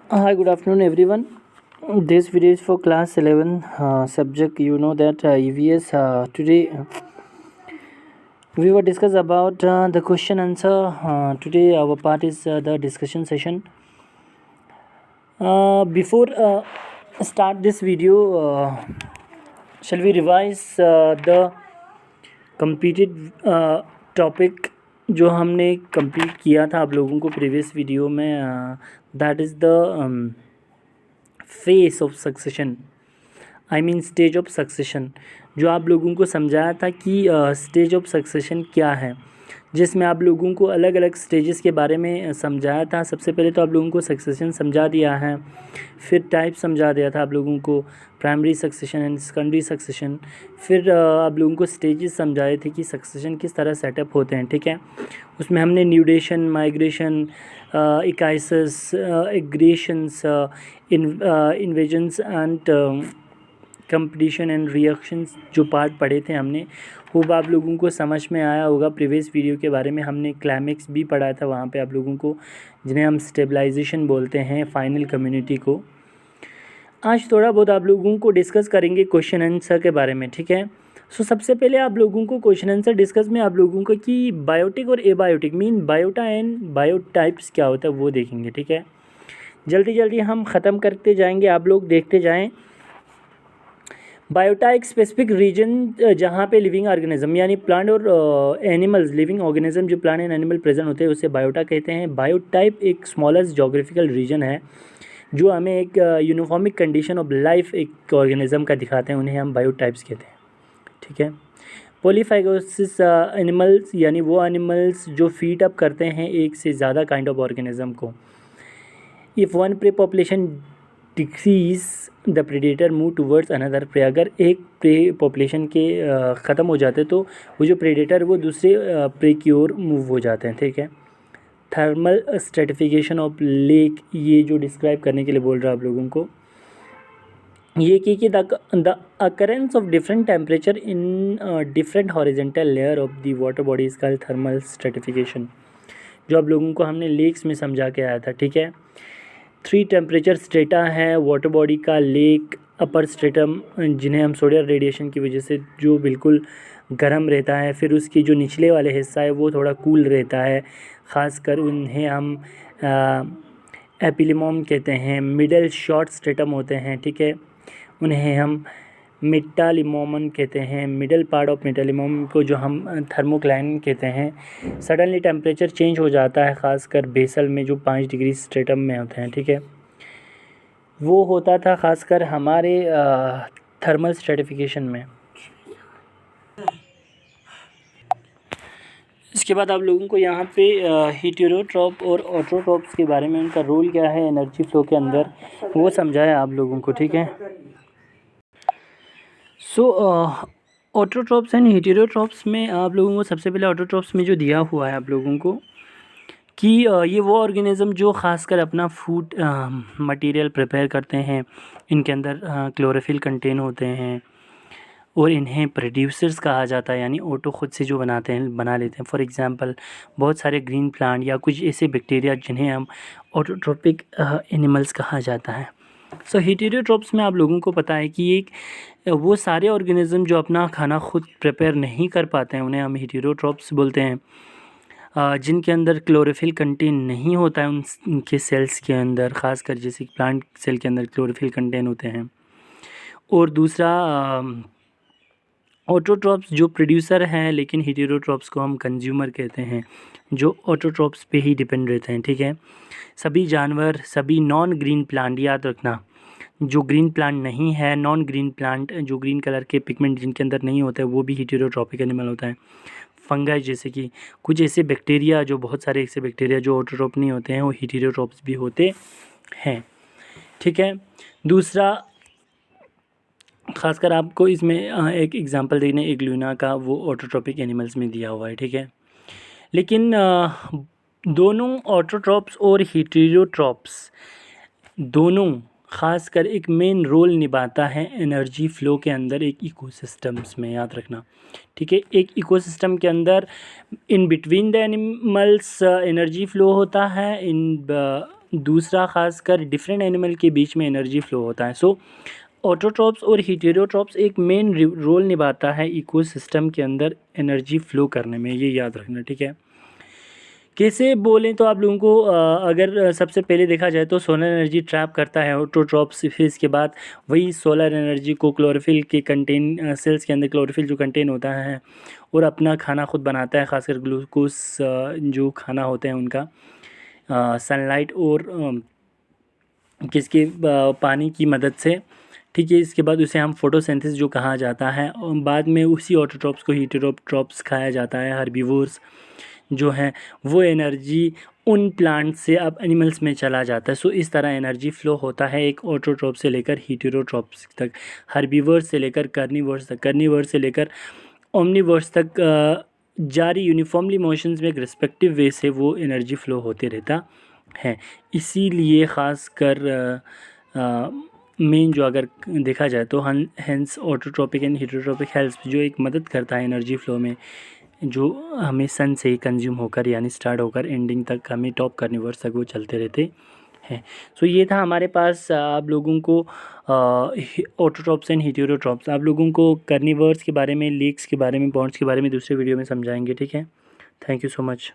Hi, good afternoon, everyone. This video is for class 11 subject. You know that EVS. Today we will discuss about the question answer. Today our part is the discussion session. Before start this video, shall we revise the completed topic जो हमने complete किया था आप लोगों को previous video में, that is the face of succession, I mean stage of succession, जो आप लोगों को समझाया था कि स्टेज ऑफ सक्सेशन क्या है, जिसमें आप लोगों को अलग अलग स्टेजेस के बारे में समझाया था। सबसे पहले तो आप लोगों को सक्सेशन समझा दिया है, फिर टाइप समझा दिया था आप लोगों को, primary succession and secondary succession, फिर आप लोगों को स्टेजेस समझाए थे कि सक्सेशन किस तरह सेटअप होते हैं। ठीक है, उसमें हमने nudation, migration, ecesis, aggregations, invasions and competition and reactions जो पार्ट पढ़े थे हमने, वो आप लोगों को समझ में आया होगा। प्रीवियस वीडियो के बारे में हमने क्लाइमेक्स भी पढ़ा था वहाँ पे आप लोगों को, जिन्हें हम स्टेबलाइजेशन बोलते हैं, फाइनल कम्युनिटी को। आज थोड़ा बहुत आप लोगों को डिस्कस करेंगे क्वेश्चन आंसर के बारे में। ठीक है, सो सबसे पहले आप लोगों को क्वेश्चन आंसर डिस्कस में आप लोगों को कि बायोटिक और एबायोटिक मीन बायोटा एंड बायोटाइप्स क्या होता है वो देखेंगे। ठीक है, जल्दी जल्दी हम ख़त्म करते जाएंगे, आप लोग देखते जाएं। बायोटा एक स्पेसिफिक रीजन जहाँ पे लिविंग ऑर्गेनिज्म यानी प्लांट और एनिमल्स, लिविंग ऑर्गेनिज्म जो प्लांट एंड एनिमल प्रेजेंट होते हैं उसे बायोटा कहते हैं। बायोटाइप एक स्मॉलेस्ट जोग्राफिकल रीजन है जो हमें एक यूनिफॉर्मिक कंडीशन ऑफ लाइफ एक ऑर्गेनिज्म का दिखाते हैं, उन्हें हम बायोटाइप्स कहते हैं। ठीक है, पॉलीफाइगोसिस एनिमल्स यानी वो एनिमल्स जो फीड अप करते हैं एक से ज़्यादा काइंड ऑफ ऑर्गेनिज्म को। If one prey population decrease the predator move towards another prey, अगर एक प्रे पॉपुलेशन के ख़त्म हो जाते तो वो जो प्रेडेटर वो दूसरे प्रे की ओर मूव हो जाते हैं। ठीक है, थर्मल स्ट्रेटिफिकेशन ऑफ लेक, ये जो डिस्क्राइब करने के लिए बोल रहा है आप लोगों को, ये कि the occurrence of different temperature in different horizontal layer of the water body is called thermal stratification, जो आप लोगों को हमने लेक्स में समझा के आया था। ठीक है, 3 टेम्परेचर स्ट्रेटा है वाटर बॉडी का, लेक, अपर स्ट्रेटम जिन्हें हम सोडियम रेडिएशन की वजह से जो बिल्कुल गर्म रहता है, फिर उसकी जो निचले वाले हिस्सा है वो थोड़ा कूल रहता है, ख़ासकर उन्हें हम एपिलिमोम कहते हैं। मिडल शॉर्ट स्ट्रेटम होते हैं, ठीक है, उन्हें हम मेटालिमोमन कहते हैं। मिडल पार्ट ऑफ मेटालिमोम को जो हम थर्मोक्लाइन कहते हैं। सडनली टेम्परेचर चेंज हो जाता है, ख़ासकर बेसल में जो 5 डिग्री स्ट्रेटम में होते हैं। ठीक है, वो होता था ख़ासकर हमारे थर्मल स्ट्रेटिफिकेशन में। इसके बाद आप लोगों को यहाँ पे हेटेरोट्रॉप और ऑटोट्रॉप्स के बारे में, उनका रोल क्या है एनर्जी फ्लो के अंदर, वो समझाया आप लोगों को। ठीक है, सो ऑटोट्रॉप्स एंड हेटेरोट्रॉप्स में आप लोगों को सबसे पहले ऑटोट्रॉप्स में जो दिया हुआ है आप लोगों को कि ये वो ऑर्गेनिज़म जो ख़ासकर अपना फूड मटेरियल प्रिपेयर करते हैं, इनके अंदर क्लोरोफिल कंटेन होते हैं और इन्हें प्रोड्यूसर्स कहा जाता है, यानी ऑटो खुद से जो बना लेते हैं। फॉर एग्जांपल बहुत सारे ग्रीन प्लांट या कुछ ऐसे बैक्टीरिया जिन्हें हम ऑटोट्रोपिक एनिमल्स कहा जाता है। सो हेटेरोट्रॉप्स में आप लोगों को पता है कि एक वो सारे ऑर्गेनिज़म जो अपना खाना खुद प्रिपेयर नहीं कर पाते हैं उन्हें हम हेटेरोट्रॉप्स बोलते हैं। जिनके अंदर क्लोरोफिल कंटेन नहीं होता है उनके सेल्स के अंदर, ख़ासकर जैसे प्लांट सेल के अंदर क्लोरोफिल कंटेन होते हैं। और दूसरा ऑटोट्रॉप्स जो प्रोड्यूसर हैं, लेकिन हेटेरोट्रॉप्स को हम कंज्यूमर कहते हैं, जो ऑटोट्रॉप्स पे ही डिपेंड रहते हैं। ठीक है, सभी जानवर, सभी नॉन ग्रीन प्लांट, याद रखना जो ग्रीन प्लांट नहीं है, नॉन ग्रीन प्लांट जो ग्रीन कलर के पिगमेंट जिनके अंदर नहीं होते वो भी हेटेरोट्रॉपिक एनिमल होता है। फंगाई जैसे कि कुछ ऐसे बैक्टीरिया, जो बहुत सारे ऐसे बैक्टीरिया जो ऑटोट्रॉप नहीं होते हैं वो हेटेरोट्रॉप्स भी होते हैं। ठीक है, दूसरा खासकर आपको इसमें एक एग्जांपल देने इग्लूना का, वो ऑटोट्रॉपिक एनिमल्स में दिया हुआ है। ठीक है, लेकिन दोनों ऑटोट्रॉप्स और हेटेरोट्रॉप्स दोनों ख़ासकर एक मेन रोल निभाता है एनर्जी फ़्लो के अंदर एक इकोसिस्टम्स में, याद रखना। ठीक है, एक इकोसिस्टम के अंदर in between the animals energy flow होता है, इन दूसरा खासकर डिफरेंट एनिमल के बीच में एनर्जी फ्लो होता है। सो ऑटोट्रॉप्स और हेटेरोट्रॉप्स एक मेन रोल निभाता है इकोसिस्टम के अंदर एनर्जी फ्लो करने में, ये याद रखना, ठीक है। कैसे बोलें तो आप लोगों को अगर सबसे पहले देखा जाए तो सोलर एनर्जी ट्रैप करता है ऑटोट्रॉप्स, फिर इसके बाद वही सोलर एनर्जी को क्लोरोफिल के कंटेन सेल्स के अंदर क्लोरोफिल जो कंटेन होता है और अपना खाना खुद बनाता है, खासकर ग्लूकोज जो खाना होते हैं उनका सनलाइट और किसके पानी की मदद से, ठीक है। इसके बाद उसे हम फोटोसिंथेसिस जो कहा जाता है, और बाद में उसी ऑटोट्रॉप्स को हेटेरोट्रॉप्स खाया जाता है। हर्बीवोर्स जो हैं वो एनर्जी उन प्लांट से अब एनिमल्स में चला जाता है। सो इस तरह एनर्जी फ्लो होता है एक ऑटोट्रॉप से लेकर हेटेरोट्रॉप्स तक, हर्बीवर्स से लेकर कार्निवर्स तक, कार्निवर्स से लेकर ओमनिवर्स तक जारी यूनिफॉर्मली मोशंस में एक रिस्पेक्टिव वे से वो एनर्जी फ्लो होते रहता है। इसीलिए ख़ासकर मेन जो अगर देखा जाए तो hence autotrophic and heterotrophic helps जो एक मदद करता है एनर्जी फ्लो में, जो हमें सन से कंज्यूम होकर यानी स्टार्ट होकर एंडिंग तक हमें टॉप कार्निवर्स तक वो चलते रहते हैं। सो ये था हमारे पास आप लोगों को ऑटोट्रॉप्स एंड हेटेरोट्रॉप्स। आप लोगों को कार्निवर्स के बारे में, लेक्स के बारे में, पॉन्ड्स के बारे में दूसरे वीडियो में समझाएंगे, ठीक है। Thank you so much.